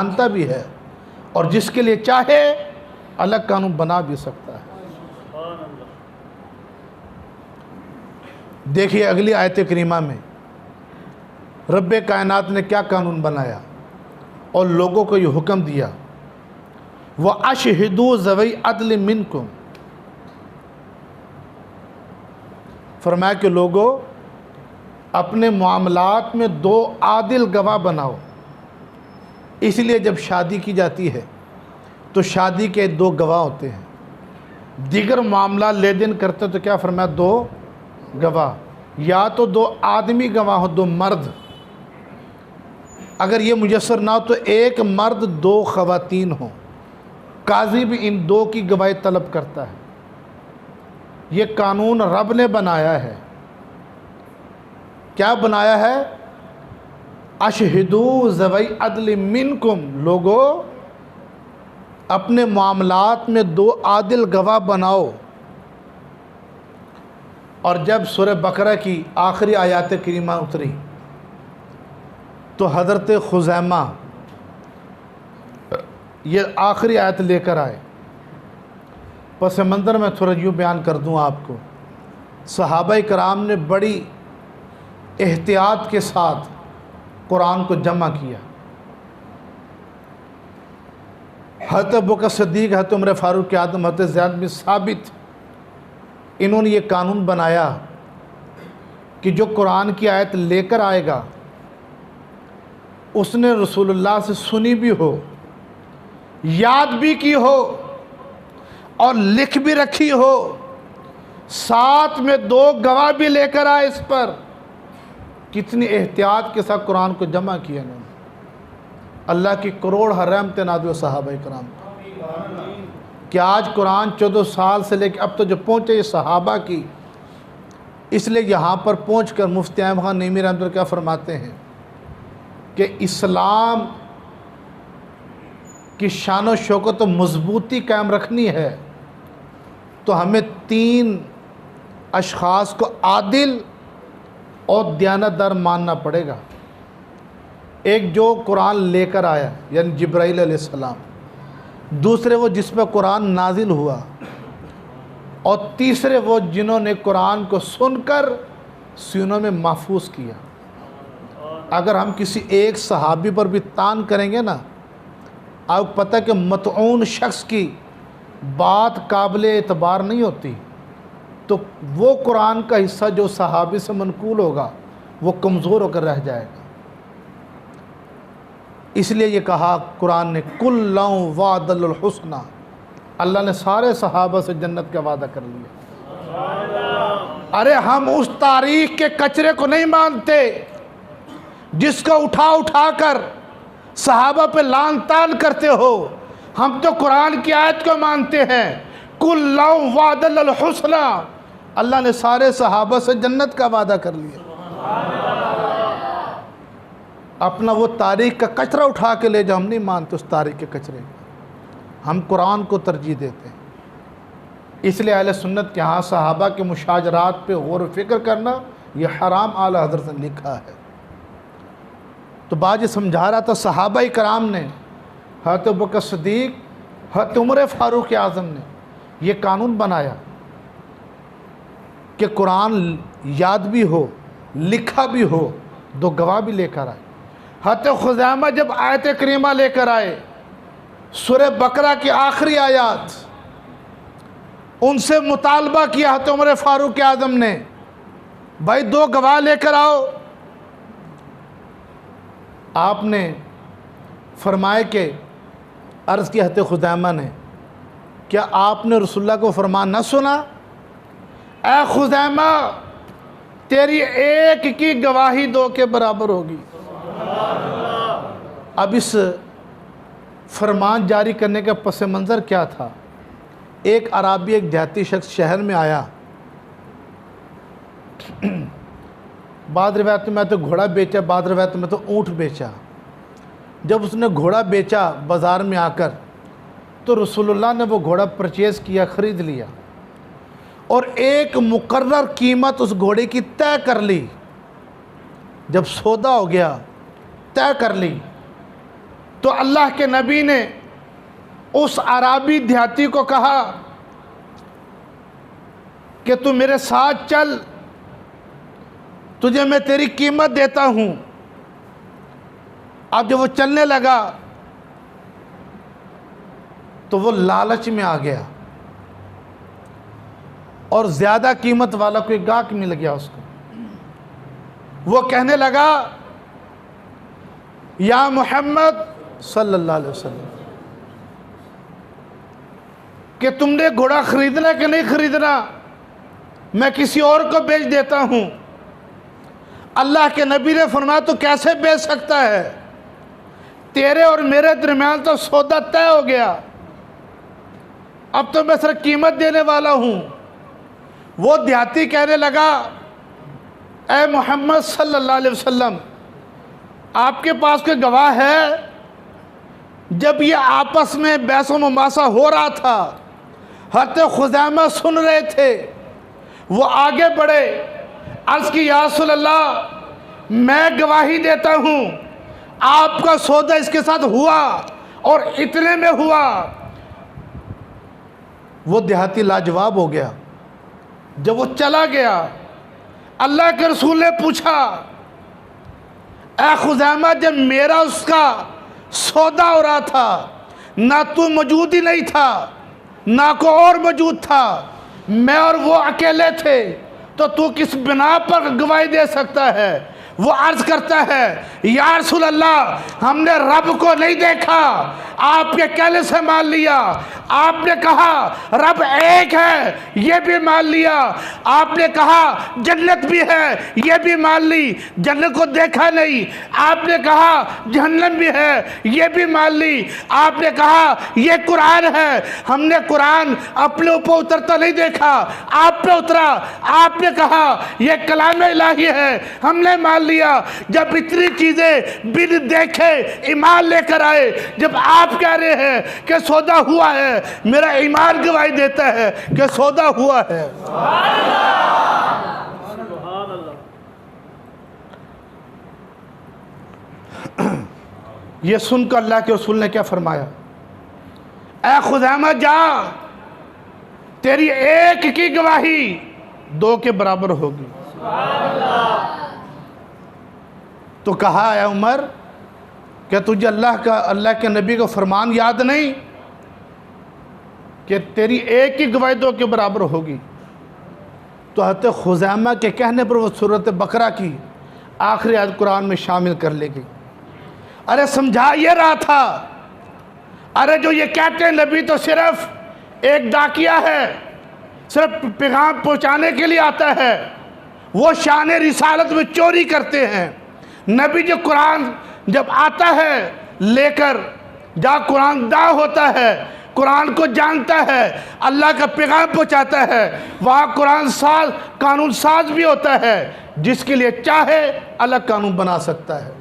जानता भी है और जिसके लिए चाहे अलग कानून बना भी सकता है। देखिए अगली आयत करीमा में रब्बे कायनात ने क्या कानून बनाया और लोगों को ये हुक्म दिया, व अशहिदू ज़वई अदल मिनकुम, फरमाया कि लोगों अपने मामलात में दो आदिल गवाह बनाओ। इसलिए जब शादी की जाती है तो शादी के दो गवाह होते हैं। दीगर मामला ले देन करते तो क्या फरमाया, दो गवाह, या तो दो आदमी गवाह हो, दो मर्द। अगर ये मुयस्सर ना हो तो एक मर्द दो ख़वातीन हो। काजी भी इन दो की गवाही तलब करता है। ये कानून रब ने बनाया है। क्या बनाया है? अशहिदू ज़वई अदल मिनकुम, लोगों अपने मामलात में दो आदिल गवाह बनाओ। और जब सूरह बकरा की आखिरी आयत करीमा उतरी तो हज़रत खुज़ैमा ये आखिरी आयत लेकर आए। पस मंज़र में थोड़ा यूँ बयान कर दूँ आपको। सहाबाए कराम ने बड़ी एहतियात के साथ कुरान को जमा किया। हज़रत अबू बकर सिद्दीक़, हज़रत उमर फ़ारूक आज़म, हज़रत ज़ैद बिन साबित, इन्होंने ये कानून बनाया कि जो कुरान की आयत लेकर आएगा उसने रसूलुल्लाह से सुनी भी हो, याद भी की हो और लिख भी रखी हो, साथ में दो गवाह भी लेकर आए इस पर। कितनी एहतियात के साथ कुरान को जमा किया इन्होंने। अल्लाह की करोड़ रहमतें नाज़िल सहाबाए कराम कि आज कुरान 14 साल से लेकर अब तो जो पहुँचे ये सहाबा की। इसलिए यहाँ पर पहुँच कर मुफ्ती अहमद ख़ान नईमी रहमतुल्लाह क्या फरमाते हैं कि इस्लाम की शान व शौकत तो मजबूती कायम रखनी है तो हमें तीन अशख़ास को आदिल और दयानतदार मानना पड़ेगा। एक जो कुरान लेकर आया यानी जिब्राईल अलैहिस्सलाम, दूसरे वो जिस पर कुरान नाजिल हुआ, और तीसरे वो जिन्होंने कुरान को सुनकर सीनों में महफूज किया। अगर हम किसी एक सहाबी पर भी तान करेंगे ना, आपको पता है कि मतऊन शख्स की बात काबिल एतबार नहीं होती, तो वो कुरान का हिस्सा जो सहाबी से मनकूल होगा वो कमज़ोर होकर रह जाएगा। इसलिए ये कहा कुरान ने, कुल्लुम वादल हुस्ना, अल्लाह ने सारे सहाबा से जन्नत का वादा कर लिया। अरे हम उस तारीख के कचरे को नहीं मानते जिसको उठा उठा कर सहाबा पे लान तान करते हो। हम तो कुरान की आयत को मानते हैं, कुल्लुम वादल हुस्ना, अल्लाह ने सारे सहाबा से जन्नत का वादा कर लिया। अपना वो तारीख का कचरा उठा के ले जाओ, हम नहीं मानते उस तारीख के कचरे को, हम कुरान को तरजीह देते हैं। इसलिए अहले सुन्नत के यहाँ सहाबा के मुशाजरात पे गौर व फिक्र करना ये हराम आला हज़रत ने लिखा है। तो बाज समझा रहा था, सहाबाए कराम ने, हज़रत अबू बकर सिद्दीक़, हज़रत उमर फ़ारूक आज़म ने ये कानून बनाया कि कुरान याद भी हो, लिखा भी हो, दो गवाह भी लेकर आए। हज़रत खुज़ैमा जब आयत करीमा लेकर आए, सूरह बकरा की आखिरी आयत, उनसे मुतालबा किया हज़रत उमर फ़ारूक आज़म ने, भाई दो गवाह लेकर आओ। आपने फरमाए कि अर्ज़ की हज़रत खुज़ैमा ने, क्या आपने रसूलुल्लाह को फरमान न सुना? ए खुज़ैमा, तेरी एक की गवाही दो के बराबर होगी। अब इस फरमान जारी करने का पस मंज़र क्या था? एक अराबी, एक देहाती शख्स शहर में आया। बाद रिवायत में तो घोड़ा बेचा, बाद रिवायत में तो ऊँट बेचा। जब उसने घोड़ा बेचा बाज़ार में आकर, तो रसूलुल्लाह ने वो घोड़ा परचेज़ किया, ख़रीद लिया और एक मुकर्रर कीमत उस घोड़े की तय कर ली। जब सौदा हो गया, तय कर ली, तो अल्लाह के नबी ने उस अराबी देहाती को कहा कि तू मेरे साथ चल, तुझे मैं तेरी कीमत देता हूँ। अब जब वो चलने लगा तो वो लालच में आ गया और ज़्यादा कीमत वाला कोई गाहक मिल गया उसको। वो कहने लगा, या मोहम्मद सल्लल्लाहु अलैहि वसल्लम, कि तुमने घोड़ा खरीदना कि नहीं खरीदना, मैं किसी और को बेच देता हूँ। अल्लाह के नबी ने फरमाया, तो कैसे बेच सकता है, तेरे और मेरे दरमियान तो सौदा तय हो गया, अब तो मैं सिर्फ कीमत देने वाला हूँ। वो देहाती कहने लगा, ए मोहम्मद सल्लल्लाहु अलैहि वसल्लम, आपके पास कोई गवाह है? जब ये आपस में बहस मुबासा हो रहा था, हज़रत खुज़ैमा सुन रहे थे, वो आगे बढ़े, अर्ज़ की, या रसूल अल्लाह, मैं गवाही देता हूँ आपका सौदा इसके साथ हुआ और इतने में हुआ। वो देहाती लाजवाब हो गया। जब वो चला गया, अल्लाह के रसूल ने पूछा, ए खुज़ैमा, जब मेरा उसका सौदा हो रहा था, ना तू मौजूद ही नहीं था, ना कोई और मौजूद था, मैं और वो अकेले थे, तो तू किस बिना पर गवाही दे सकता है? वो अर्ज करता है, या रसूल अल्लाह, हमने रब को नहीं देखा, आपके कहने से मान लिया। आपने कहा रब एक है, ये भी मान लिया। आपने कहा जन्नत भी है, ये भी मान ली, जन्नत को देखा नहीं। आपने कहा जहन्नम भी है, ये भी मान ली। आपने कहा ये कुरान है, हमने कुरान अपने ऊपर उतरता नहीं देखा, आप पे उतरा। आपने कहा ये कलाम इलाही है, हमने मान लिया। जब इतनी चीजें बिन देखे ईमान लेकर आए, जब आप कह रहे हैं कि सौदा हुआ है, मेरा ईमान गवाही देता है कि सौदा हुआ है। ये सुनकर अल्लाह के रसूल ने क्या फरमाया, ए खुज़ैमा जा, तेरी एक की गवाही दो के बराबर होगी। तो कहा, है उमर, क्या तुझे अल्लाह के नबी का फरमान याद नहीं कि तेरी एक की गवाही दो के बराबर होगी? तो हज़रत खुज़ैमा के कहने पर वो सूरत बकरा की आखिरी आयत कुरान में शामिल कर लेगी। अरे समझा ये रहा था, अरे जो ये कहते हैं नबी तो सिर्फ एक डाकिया है, सिर्फ पैगाम पहुँचाने के लिए आता है, वो शान रिसालत में चोरी करते हैं। नबी जो कुरान जब आता है लेकर, जहाँ कुरान दा होता है, कुरान को जानता है, अल्लाह का पैगाम पहुँचाता है, वहाँ कुरान साज कानून साज भी होता है, जिसके लिए चाहे अलग कानून बना सकता है।